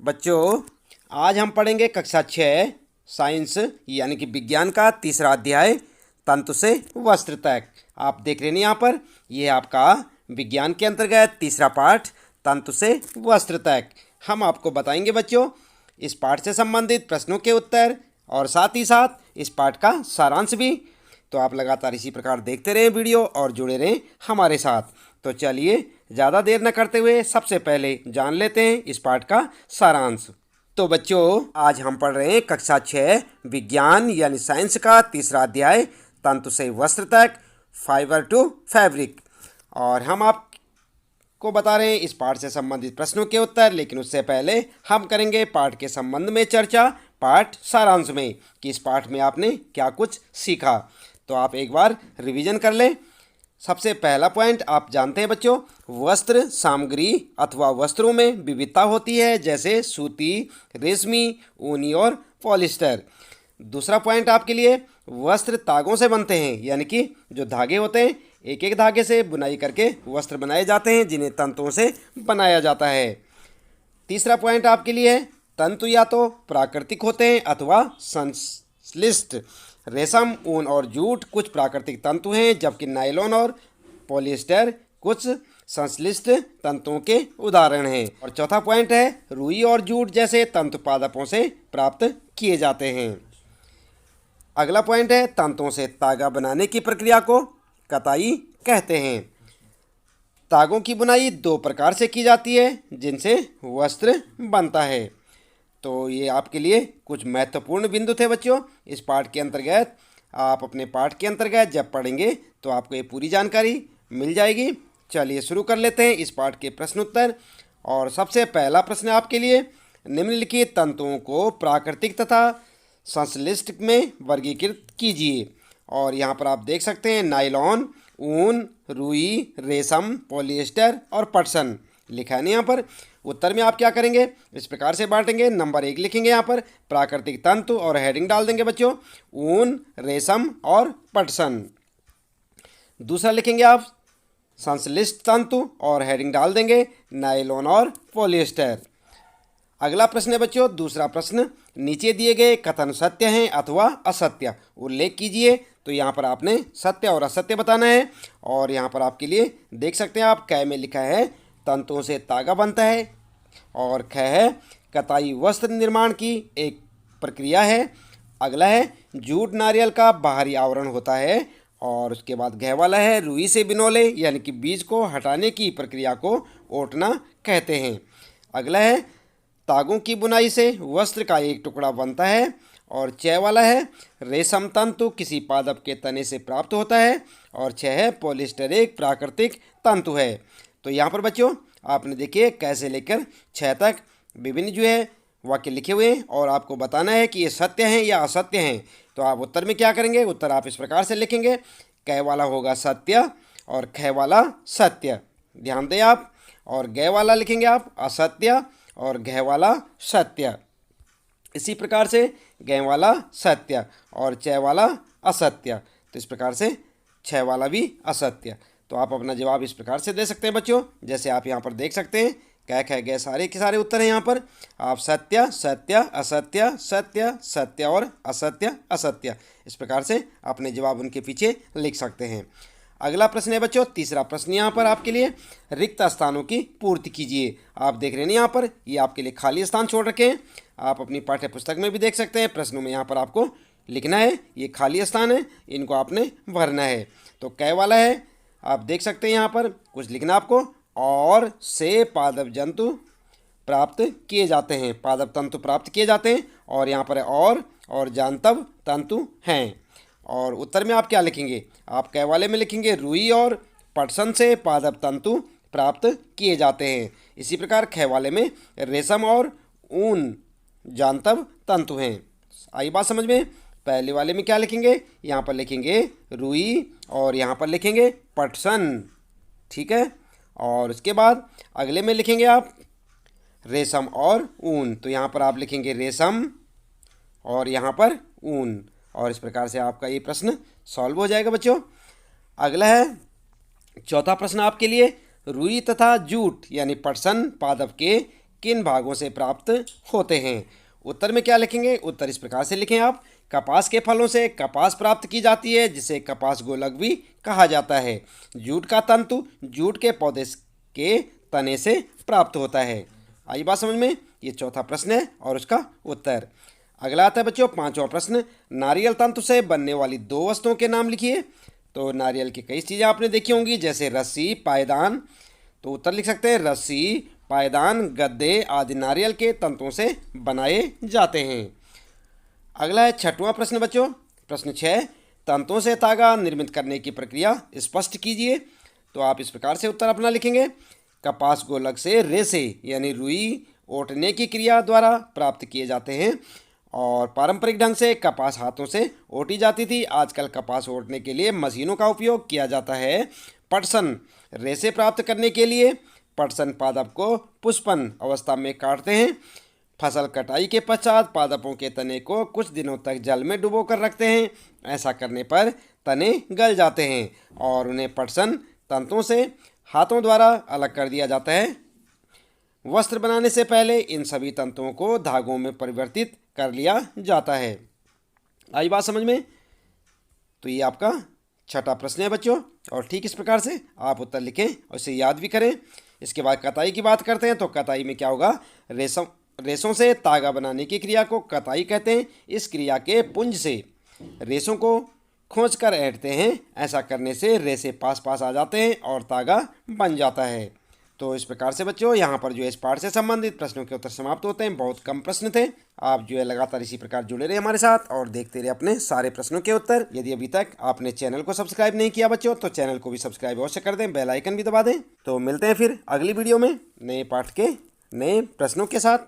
बच्चों, आज हम पढ़ेंगे कक्षा 6 साइंस यानी कि विज्ञान का तीसरा अध्याय तंतु से वस्त्र तक। आप देख रहे हैं यहाँ पर, ये आपका विज्ञान के अंतर्गत तीसरा पाठ तंतु से वस्त्र तक। हम आपको बताएंगे बच्चों इस पाठ से संबंधित प्रश्नों के उत्तर और साथ ही साथ इस पाठ का सारांश भी। तो आप लगातार इसी प्रकार देखते रहें वीडियो और जुड़े रहें हमारे साथ। तो चलिए ज़्यादा देर न करते हुए सबसे पहले जान लेते हैं इस पाठ का सारांश। तो बच्चों, आज हम पढ़ रहे हैं कक्षा 6 विज्ञान यानी साइंस का तीसरा अध्याय तंतु से वस्त्र तक, फाइबर टू फैब्रिक। और हम आपको बता रहे हैं इस पाठ से संबंधित प्रश्नों के उत्तर, लेकिन उससे पहले हम करेंगे पाठ के संबंध में चर्चा पाठ सारांश में कि इस पाठ में आपने क्या कुछ सीखा। तो आप एक बार रिवीजन कर लें। सबसे पहला पॉइंट आप जानते हैं बच्चों, वस्त्र सामग्री अथवा वस्त्रों में विविधता होती है, जैसे सूती, रेशमी, ऊनी और पॉलिस्टर। दूसरा पॉइंट आपके लिए, वस्त्र तागों से बनते हैं, यानी कि जो धागे होते हैं एक एक धागे से बुनाई करके वस्त्र बनाए जाते हैं, जिन्हें तंतुओं से बनाया जाता है। तीसरा पॉइंट आपके लिए है, तंतु या तो प्राकृतिक होते हैं अथवा संश्लिष्ट। रेशम, ऊन और जूट कुछ प्राकृतिक तंतु हैं, जबकि नायलॉन और पॉलिएस्टर कुछ संश्लिष्ट तंतुओं के उदाहरण हैं। और चौथा पॉइंट है, रुई और जूट जैसे तंतु पादपों से प्राप्त किए जाते हैं। अगला पॉइंट है, तंतुओं से तागा बनाने की प्रक्रिया को कताई कहते हैं। तागों की बुनाई दो प्रकार से की जाती है जिनसे वस्त्र बनता है। तो ये आपके लिए कुछ महत्वपूर्ण बिंदु थे बच्चों इस पाठ के अंतर्गत। आप अपने पाठ के अंतर्गत जब पढ़ेंगे तो आपको ये पूरी जानकारी मिल जाएगी। चलिए शुरू कर लेते हैं इस पाठ के प्रश्न उत्तर। और सबसे पहला प्रश्न आपके लिए, निम्नलिखित तंतुओं को प्राकृतिक तथा संश्लिष्ट में वर्गीकृत कीजिए। और यहाँ पर आप देख सकते हैं नायलॉन, ऊन, रुई, रेशम, पॉलिएस्टर और पटसन लिखा है ना यहाँ पर। उत्तर में आप क्या करेंगे, इस प्रकार से बांटेंगे। नंबर 1 लिखेंगे यहाँ पर प्राकृतिक तंतु और हेडिंग डाल देंगे बच्चों ऊन, रेशम और पटसन। दूसरा लिखेंगे आप संश्लिष्ट तंतु और हेडिंग डाल देंगे नायलॉन और पॉलिएस्टर। अगला प्रश्न है बच्चों, दूसरा प्रश्न, नीचे दिए गए कथन सत्य हैं अथवा असत्य उल्लेख कीजिए। तो यहाँ पर आपने सत्य और असत्य बताना है। और यहाँ पर आपके लिए देख सकते हैं आप, क में लिखा है तंतुओं से तागा बनता है, और ख है कताई वस्त्र निर्माण की एक प्रक्रिया है। अगला है जूट नारियल का बाहरी आवरण होता है। और उसके बाद घ वाला है रुई से बिनौले यानी कि बीज को हटाने की प्रक्रिया को ओटना कहते हैं। अगला है तागों की बुनाई से वस्त्र का एक टुकड़ा बनता है। और च वाला है रेशम तंतु किसी पादप के तने से प्राप्त होता है। और छ है पॉलिएस्टर एक प्राकृतिक तंतु है। तो यहाँ पर बच्चों आपने देखिए कैसे लेकर 6 तक विभिन्न जो है वाक्य लिखे हुए हैं, और आपको बताना है कि ये सत्य हैं या असत्य हैं। तो आप उत्तर में क्या करेंगे, उत्तर आप इस प्रकार से लिखेंगे, क वाला होगा सत्य और ख वाला सत्य, ध्यान दें आप। और ग वाला लिखेंगे आप असत्य और घ वाला सत्य। इसी प्रकार से ग वाला सत्य और च वाला असत्य। तो इस प्रकार से छ वाला भी असत्य। तो आप अपना जवाब इस प्रकार से दे सकते हैं बच्चों, जैसे आप यहाँ पर देख सकते हैं क ख ग सारे के सारे उत्तर हैं यहाँ पर। आप सत्य सत्य असत्य सत्य सत्य और असत्य असत्य इस प्रकार से अपने जवाब उनके पीछे लिख सकते हैं। अगला प्रश्न है बच्चों, तीसरा प्रश्न यहाँ पर आपके लिए, रिक्त स्थानों की पूर्ति कीजिए। आप देख रहे हैं यहाँ पर, ये आपके लिए खाली स्थान छोड़ रखे हैं। आप अपनी पाठ्य पुस्तक में भी देख सकते हैं, प्रश्नों में यहाँ पर आपको लिखना है, ये खाली स्थान है, इनको आपने भरना है। तो क वाला है, आप देख सकते हैं यहाँ पर कुछ लिखना आपको, और से पादप जंतु प्राप्त किए जाते हैं, पादप तंतु प्राप्त किए जाते हैं। और यहाँ पर है और जानतब तंतु हैं। और उत्तर में आप क्या लिखेंगे, आप क वाले में लिखेंगे रुई और पटसन से पादप तंतु प्राप्त किए जाते हैं। इसी प्रकार ख वाले में रेशम और ऊन जानतब तंतु हैं। आई बात समझ में। पहले वाले में क्या लिखेंगे, यहाँ पर लिखेंगे रुई और यहाँ पर लिखेंगे पटसन, ठीक है। और उसके बाद अगले में लिखेंगे आप रेशम और ऊन। तो यहाँ पर आप लिखेंगे रेशम और यहाँ पर ऊन। और इस प्रकार से आपका ये प्रश्न सॉल्व हो जाएगा बच्चों। अगला है चौथा प्रश्न आपके लिए, रुई तथा जूट यानी पटसन पादप के किन भागों से प्राप्त होते हैं। उत्तर में क्या लिखेंगे? उत्तर इस प्रकार से लिखें आप। कपास के फलों से कपास प्राप्त की जाती है, जिसे कपास गोलक भी कहा जाता है। जूट का तंतु जूट के पौधे के तने से प्राप्त होता है। आई बात समझ में? ये चौथा प्रश्न है और उसका उत्तर। अगला आता है बच्चों पांचवा प्रश्न। नारियल तंतु से बनने वाली दो वस्तुओं के नाम लिखिए। तो नारियल की कई चीज़ें आपने देखी होंगी, जैसे रस्सी, पायदान। तो उत्तर लिख सकते हैं रस्सी, पायदान, गद्दे आदि नारियल के तंतुओं से बनाए जाते हैं। अगला है छठवां प्रश्न बच्चों, प्रश्न 6। तंतुओं से तागा निर्मित करने की प्रक्रिया स्पष्ट कीजिए। तो आप इस प्रकार से उत्तर अपना लिखेंगे। कपास गोलक से रेशे यानी रुई ओटने की क्रिया द्वारा प्राप्त किए जाते हैं, और पारंपरिक ढंग से कपास हाथों से ओटी जाती थी। आजकल कपास ओटने के लिए मशीनों का उपयोग किया जाता है। पटसन रेशे प्राप्त करने के लिए पटसन पादप को पुष्पन अवस्था में काटते हैं। फसल कटाई के पश्चात पादपों के तने को कुछ दिनों तक जल में डुबो कर रखते हैं। ऐसा करने पर तने गल जाते हैं और उन्हें पटसन तंतुओं से हाथों द्वारा अलग कर दिया जाता है। वस्त्र बनाने से पहले इन सभी तंतुओं को धागों में परिवर्तित कर लिया जाता है। आई बात समझ में? तो ये आपका छठा प्रश्न है बच्चों, और ठीक इस प्रकार से आप उत्तर लिखें और इसे याद भी करें। इसके बाद कताई की बात करते हैं। तो कताई में क्या होगा? रेशों से तागा बनाने की क्रिया को कताई कहते हैं। इस क्रिया के पुंज से रेशों को खोंच कर ऐंठते हैं। ऐसा करने से रेशे पास पास आ जाते हैं और तागा बन जाता है। तो इस प्रकार से बच्चों यहाँ पर जो है इस पाठ से संबंधित प्रश्नों के उत्तर समाप्त होते हैं। बहुत कम प्रश्न थे। आप जो है लगातार इसी प्रकार जुड़े रहे हमारे साथ और देखते रहे अपने सारे प्रश्नों के उत्तर। यदि अभी तक आपने चैनल को सब्सक्राइब नहीं किया बच्चों, तो चैनल को भी सब्सक्राइब अवश्य कर दें, बेल आइकन भी दबा दें। तो मिलते हैं फिर अगली वीडियो में नए पाठ के नए प्रश्नों के साथ।